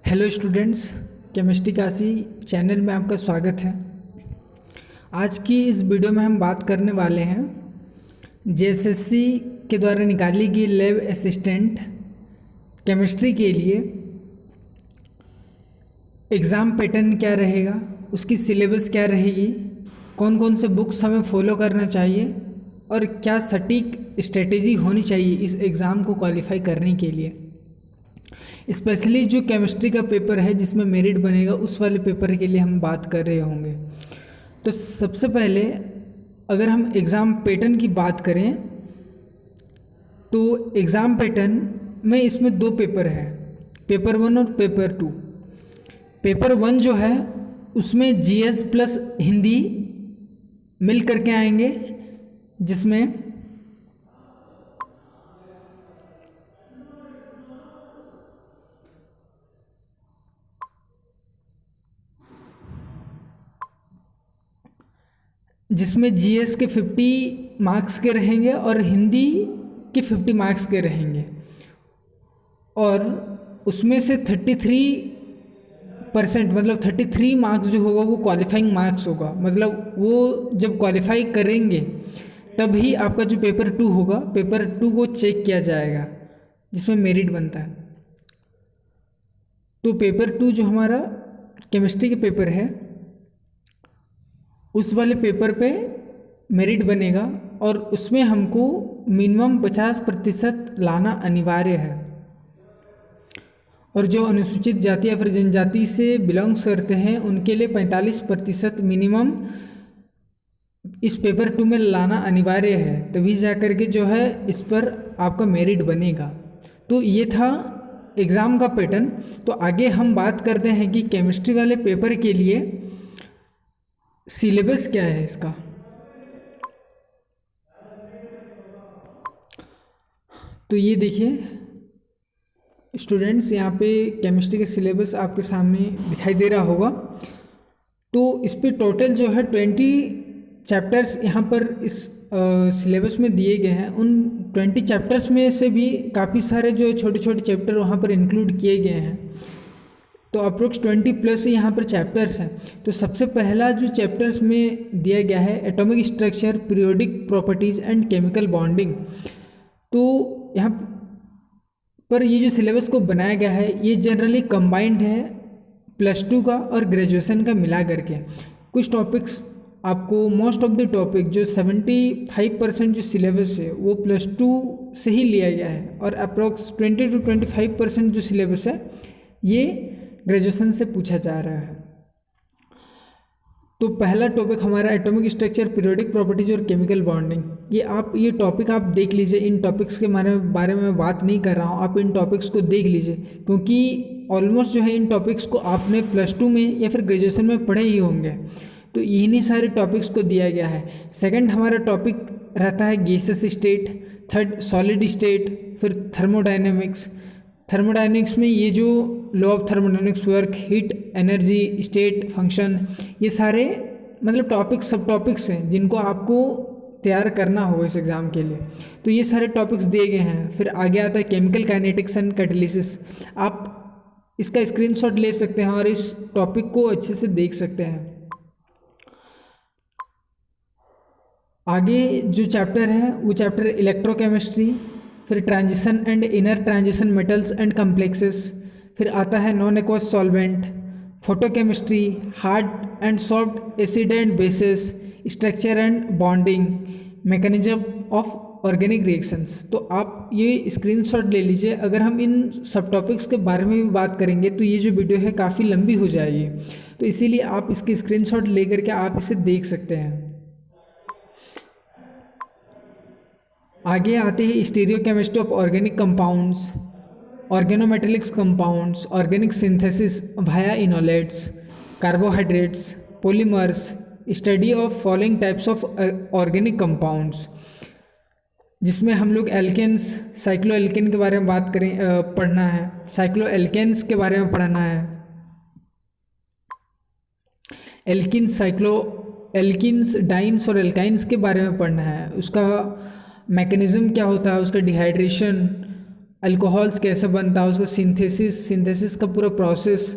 Hello students, chemistry Kashi channel में आपका स्वागत है। आज की इस वीडियो में हम बात करने वाले हैं जेएसएससी के द्वारा निकाली गई लैब असिस्टेंट केमिस्ट्री के लिए एग्ज़ाम पैटर्न क्या रहेगा, उसकी सिलेबस क्या रहेगी, कौन कौन से बुक्स हमें फॉलो करना चाहिए और क्या सटीक स्ट्रेटेजी होनी चाहिए इस एग्ज़ाम को क्वालिफाई करने के लिए। स्पेशली जो केमिस्ट्री का पेपर है जिसमें मेरिट बनेगा उस वाले पेपर के लिए हम बात कर रहे होंगे। तो सबसे पहले अगर हम एग्ज़ाम पैटर्न की बात करें तो एग्ज़ाम पैटर्न में इसमें दो पेपर हैं, पेपर 1 और पेपर 2। पेपर 1 जो है उसमें जीएस प्लस हिंदी मिल करके आएंगे, जिसमें जीएस के 50 मार्क्स के रहेंगे और हिंदी के 50 मार्क्स के रहेंगे और उसमें से 33% मतलब 33 मार्क्स जो होगा वो क्वालिफाइंग मार्क्स होगा। मतलब वो जब क्वालिफाई करेंगे तभी आपका जो पेपर 2 होगा, पेपर 2 को चेक किया जाएगा जिसमें मेरिट बनता है। तो पेपर 2 जो हमारा केमिस्ट्री के पेपर है उस वाले पेपर पे मेरिट बनेगा और उसमें हमको मिनिमम 50% लाना अनिवार्य है। और जो अनुसूचित जाति या फिर जनजाति से बिलोंग्स करते हैं उनके लिए 45% मिनिमम इस पेपर 2 में लाना अनिवार्य है, तभी जा कर के जो है इस पर आपका मेरिट बनेगा। तो ये था एग्ज़ाम का पैटर्न। तो आगे हम बात करते हैं कि केमिस्ट्री वाले पेपर के लिए सिलेबस क्या है इसका। तो ये देखिए स्टूडेंट्स, यहाँ पे केमिस्ट्री का सिलेबस आपके सामने दिखाई दे रहा होगा। तो इस पे टोटल जो है 20 चैप्टर्स यहाँ पर इस सिलेबस में दिए गए हैं। उन 20 चैप्टर्स में से भी काफ़ी सारे जो छोटे छोटे चैप्टर वहाँ पर इंक्लूड किए गए हैं। तो अप्रोक्स 20+ यहाँ पर चैप्टर्स हैं। तो सबसे पहला जो चैप्टर्स में दिया गया है atomic structure, periodic properties and chemical bonding. तो यहाँ पर ये जो सिलेबस को बनाया गया है ये जनरली कंबाइंड है +2 का और ग्रेजुएशन का मिला करके। कुछ टॉपिक्स आपको मोस्ट ऑफ द टॉपिक जो 75% जो सिलेबस है वो +2 से ही लिया गया है और अप्रोक्स 20 to 25% जो सिलेबस है ये ग्रेजुएशन से पूछा जा रहा है। तो पहला टॉपिक हमारा एटॉमिक स्ट्रक्चर, पीरियोडिक प्रॉपर्टीज और केमिकल बॉन्डिंग। ये टॉपिक आप देख लीजिए। इन टॉपिक्स के बारे में मैं बात नहीं कर रहा हूँ, आप इन टॉपिक्स को देख लीजिए क्योंकि ऑलमोस्ट जो है इन टॉपिक्स को आपने +2 में या फिर ग्रेजुएशन में पढ़े ही होंगे। तो इन्हीं सारे टॉपिक्स को दिया गया है। सेकंड हमारा टॉपिक रहता है gases state, third solid state, फिर थर्मोडायनेमिक्स। थर्मोडायनेमिक्स में ये जो law of thermodynamics work, heat, energy, state, function, ये सारे मतलब टॉपिक्स सब टॉपिक्स हैं जिनको आपको तैयार करना होगा इस एग्ज़ाम के लिए। तो ये सारे टॉपिक्स दिए गए हैं। फिर आगे आता है केमिकल काइनेटिक्स एंड कैटालिसिस। आप इसका स्क्रीनशॉट ले सकते हैं और इस टॉपिक को अच्छे से देख सकते हैं। आगे जो चैप्टर है वो चैप्टर इलेक्ट्रोकेमिस्ट्री, फिर transition and inner transition metals and complexes. फिर आता है non aqueous solvent, photochemistry, hard and soft acid and bases, structure and bonding, mechanism of organic reactions. तो आप ये स्क्रीनशॉट ले लीजिए। अगर हम इन सब टॉपिक्स के बारे में भी बात करेंगे तो ये जो वीडियो है काफ़ी लंबी हो जाएगी, तो इसीलिए आप इसके स्क्रीनशॉट ले करके आप इसे देख सकते हैं। आगे आते हैं stereo chemistry of organic compounds, organometallics compounds, organic synthesis via enolates, carbohydrates, polymers, study of following types of organic compounds, जिसमें हम लोग एल्केन्स, साइक्लो एल्केन के बारे में बात करें पढ़ना है, साइक्लो एल्केन्स के बारे में पढ़ना है, एल्किन्स, डाइन्स और एल्काइंस के बारे में पढ़ना है, उसका मैकेनिज्म क्या होता है, उसका डिहाइड्रेशन अल्कोहल्स कैसे बनता है, उसका सिंथेसिस का पूरा प्रोसेस,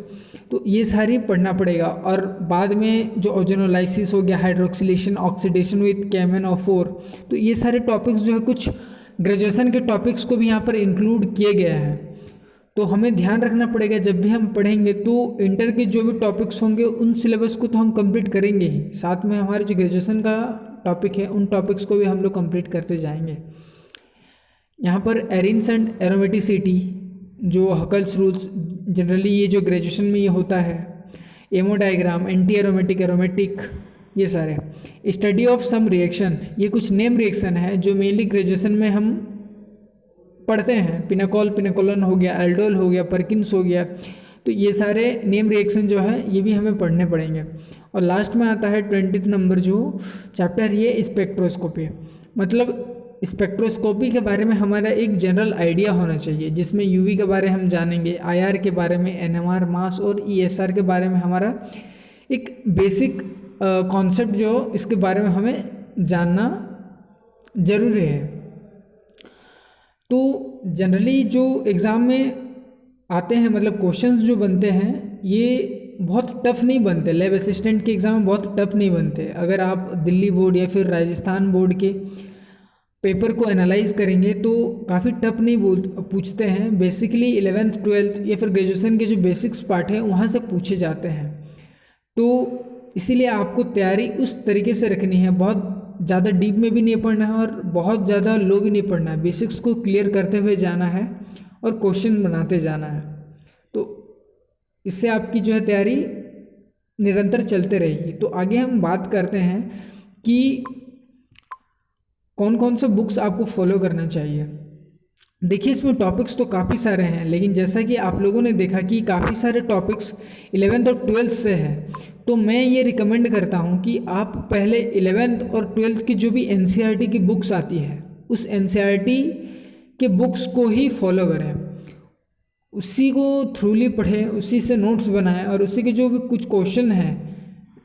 तो ये सारी पढ़ना पड़ेगा। और बाद में जो ओजोनोलाइसिस हो गया, हाइड्रोक्सिलेशन, ऑक्सीडेशन विथ KMnO4, तो ये सारे टॉपिक्स जो है कुछ ग्रेजुएशन के टॉपिक्स को भी यहाँ पर इंक्लूड किए गए हैं। तो हमें ध्यान रखना पड़ेगा जब भी हम पढ़ेंगे तो इंटर के जो भी टॉपिक्स होंगे उन सिलेबस को तो हम कंप्लीट करेंगे ही, साथ में हमारे जो ग्रेजुएशन का टॉपिक है उन टॉपिक्स को भी हम लोग कंप्लीट करते जाएंगे। यहाँ पर एरिन्स एंड एरोमेटिसिटी, जो हकल्स रूल्स, जनरली ये जो ग्रेजुएशन में ये होता है, MO diagram, anti aromatic, aromatic, ये सारे स्टडी ऑफ सम रिएक्शन, ये कुछ नेम रिएक्शन है जो मेनली ग्रेजुएशन में हम पढ़ते हैं। पिनाकोल, पिनाकोलन हो गया, एल्डोल हो गया, परकिंस हो गया, तो ये सारे नेम रिएक्शन जो है ये भी हमें पढ़ने पड़ेंगे। और लास्ट में आता है 20 नंबर जो चैप्टर, ये स्पेक्ट्रोस्कोपी। मतलब स्पेक्ट्रोस्कोपी के बारे में हमारा एक जनरल आइडिया होना चाहिए, जिसमें यूवी के बारे में हम जानेंगे, आईआर के बारे में, एनएमआर, मास और ईएसआर के बारे में हमारा एक बेसिक कॉन्सेप्ट जो इसके बारे में हमें जानना ज़रूरी है। तो जनरली जो एग्ज़ाम में आते हैं, मतलब क्वेश्चंस जो बनते हैं ये बहुत टफ नहीं बनते, लैब असिस्टेंट के एग्ज़ाम में बहुत टफ नहीं बनते। अगर आप दिल्ली बोर्ड या फिर राजस्थान बोर्ड के पेपर को एनालाइज करेंगे तो काफ़ी टफ नहीं पूछते हैं। बेसिकली 11th 12th या फिर ग्रेजुएशन के जो बेसिक्स पार्ट हैं वहाँ से पूछे जाते हैं। तो इसीलिए आपको तैयारी उस तरीके से रखनी है, बहुत ज़्यादा डीप में भी नहीं पढ़ना है और बहुत ज़्यादा लो भी नहीं पढ़ना है। बेसिक्स को क्लियर करते हुए जाना है और क्वेश्चन बनाते जाना है, तो इससे आपकी जो है तैयारी निरंतर चलते रहेगी। तो आगे हम बात करते हैं कि कौन कौन से बुक्स आपको फॉलो करना चाहिए। देखिए इसमें टॉपिक्स तो काफ़ी सारे हैं, लेकिन जैसा कि आप लोगों ने देखा कि काफ़ी सारे टॉपिक्स 11th और 12th से है, तो मैं ये रिकमेंड करता हूँ कि आप पहले 11th और 12th की जो भी NCERT की बुक्स आती है उस NCERT के बुक्स को ही फॉलो करें, उसी को थ्रूली पढ़ें, उसी से नोट्स बनाएं और उसी के जो भी कुछ क्वेश्चन हैं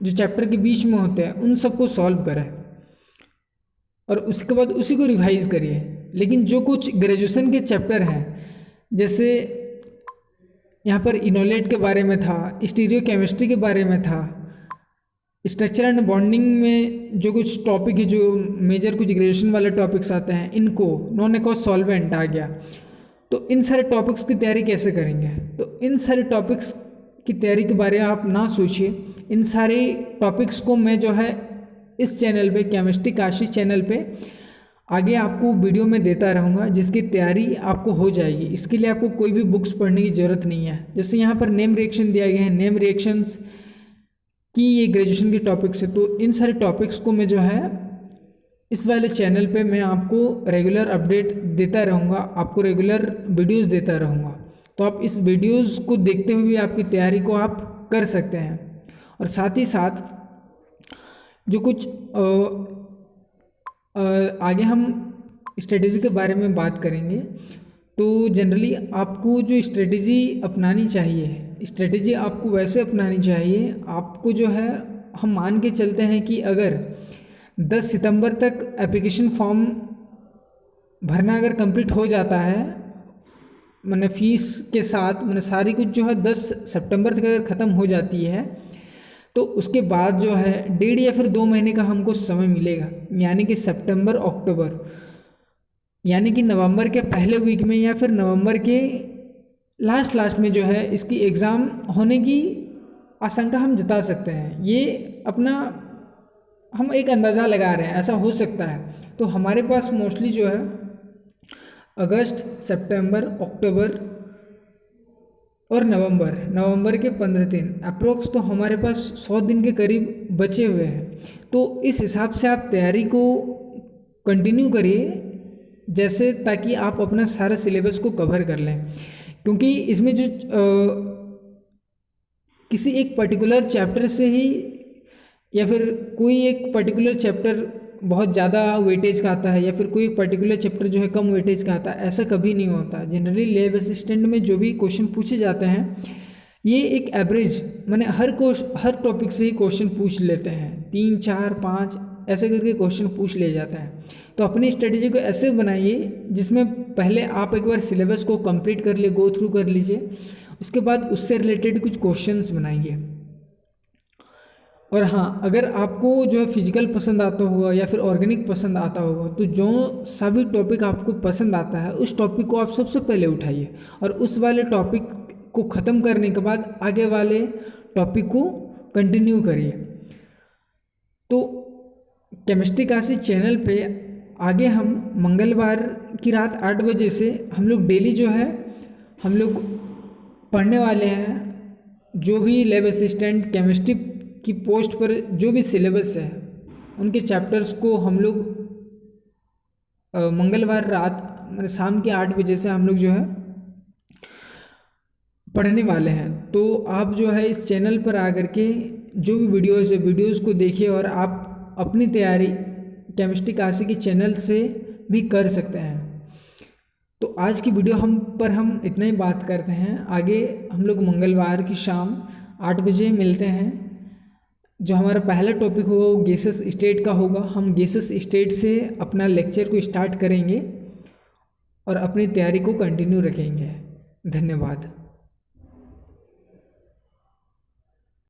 जो चैप्टर के बीच में होते हैं उन सबको सॉल्व करें और उसके बाद उसी को रिवाइज करिए। लेकिन जो कुछ ग्रेजुएशन के चैप्टर हैं, जैसे यहाँ पर इनोलेट के बारे में था, स्टीरियो केमिस्ट्री के बारे में था, स्ट्रक्चर एंड बॉन्डिंग में जो कुछ टॉपिक है, जो मेजर कुछ ग्रेजुएशन वाले टॉपिक्स आते हैं, इनको नॉन एक्वस सॉल्वेंट आ गया, तो इन सारे टॉपिक्स की तैयारी कैसे करेंगे। तो इन सारे टॉपिक्स की तैयारी के बारे में आप ना सोचिए, इन सारे टॉपिक्स को मैं जो है इस चैनल पे, केमिस्ट्री काशी चैनल पे आगे आपको वीडियो में देता रहूँगा, जिसकी तैयारी आपको हो जाएगी। इसके लिए आपको कोई भी बुक्स पढ़ने की ज़रूरत नहीं है। जैसे यहाँ पर नेम रिएक्शन दिया गया है, नेम रिएक्शंस की ये ग्रेजुएशन के टॉपिक्स है, तो इन सारे टॉपिक्स को मैं जो है इस वाले चैनल पे मैं आपको रेगुलर अपडेट देता रहूँगा, आपको रेगुलर वीडियोज़ देता रहूँगा। तो आप इस वीडियोज़ को देखते हुए भी आपकी तैयारी को आप कर सकते हैं। और साथ ही साथ जो कुछ आगे हम स्ट्रेटेजी के बारे में बात करेंगे, तो जनरली आपको जो स्ट्रेटेजी अपनानी चाहिए, स्ट्रेटेजी आपको वैसे अपनानी चाहिए, आपको जो है हम मान के चलते हैं कि अगर 10 सितंबर तक एप्लीकेशन फॉर्म भरना अगर कंप्लीट हो जाता है, मैंने फ़ीस के साथ, मैंने सारी कुछ जो है 10 सितंबर तक अगर ख़त्म हो जाती है, तो उसके बाद जो है 1.5 या फिर 2 महीने का हमको समय मिलेगा, यानी कि सितंबर अक्टूबर, यानी कि नवंबर के पहले वीक में या फिर नवंबर के लास्ट में जो है इसकी एग्ज़ाम होने की आशंका हम जता सकते हैं। ये अपना हम एक अंदाज़ा लगा रहे हैं, ऐसा हो सकता है। तो हमारे पास मोस्टली जो है अगस्त, सितंबर, अक्टूबर और नवंबर के 15 दिन अप्रोक्स, तो हमारे पास 100 दिन के करीब बचे हुए हैं। तो इस हिसाब से आप तैयारी को कंटिन्यू करिए, जैसे ताकि आप अपना सारा सिलेबस को कवर कर लें, क्योंकि इसमें जो किसी एक पर्टिकुलर चैप्टर से ही या फिर कोई एक पर्टिकुलर चैप्टर बहुत ज़्यादा वेटेज का आता है या फिर कोई एक पर्टिकुलर चैप्टर जो है कम वेटेज का आता है, ऐसा कभी नहीं होता। जनरली लैब असिस्टेंट में जो भी क्वेश्चन पूछे जाते हैं, ये एक एवरेज, माने हर टॉपिक से ही क्वेश्चन पूछ लेते हैं, 3, 4, 5 ऐसे करके क्वेश्चन पूछ ले जाते हैं। तो अपनी स्ट्रेटेजी को ऐसे बनाइए जिसमें पहले आप एक बार सिलेबस को कंप्लीट कर लिए, गो थ्रू कर लीजिए, उसके बाद उससे रिलेटेड कुछ क्वेश्चंस बनाइए। और हाँ, अगर आपको जो है फिजिकल पसंद आता होगा या फिर ऑर्गेनिक पसंद आता होगा, तो जो सभी टॉपिक आपको पसंद आता है उस टॉपिक को आप सबसे पहले उठाइए और उस वाले टॉपिक को ख़त्म करने के बाद आगे वाले टॉपिक को कंटिन्यू करिए। तो केमिस्ट्री क्लासेस चैनल पे आगे हम मंगलवार की रात 8 बजे से हम लोग डेली जो है हम लोग पढ़ने वाले हैं। जो भी लैब असिस्टेंट केमिस्ट्री की पोस्ट पर जो भी सिलेबस है उनके चैप्टर्स को हम लोग मंगलवार रात मतलब शाम के 8 बजे से हम लोग जो है पढ़ने वाले हैं। तो आप जो है इस चैनल पर आकर के जो भी वीडियोज़ को देखिए और आप अपनी तैयारी केमिस्ट्री क्लासेस के चैनल से भी कर सकते हैं। तो आज की वीडियो हम इतना ही बात करते हैं। आगे हम लोग मंगलवार की शाम 8 बजे मिलते हैं। जो हमारा पहला टॉपिक होगा वो गैसेस स्टेट का होगा। हम गैसेस स्टेट से अपना लेक्चर को स्टार्ट करेंगे और अपनी तैयारी को कंटिन्यू रखेंगे। धन्यवाद।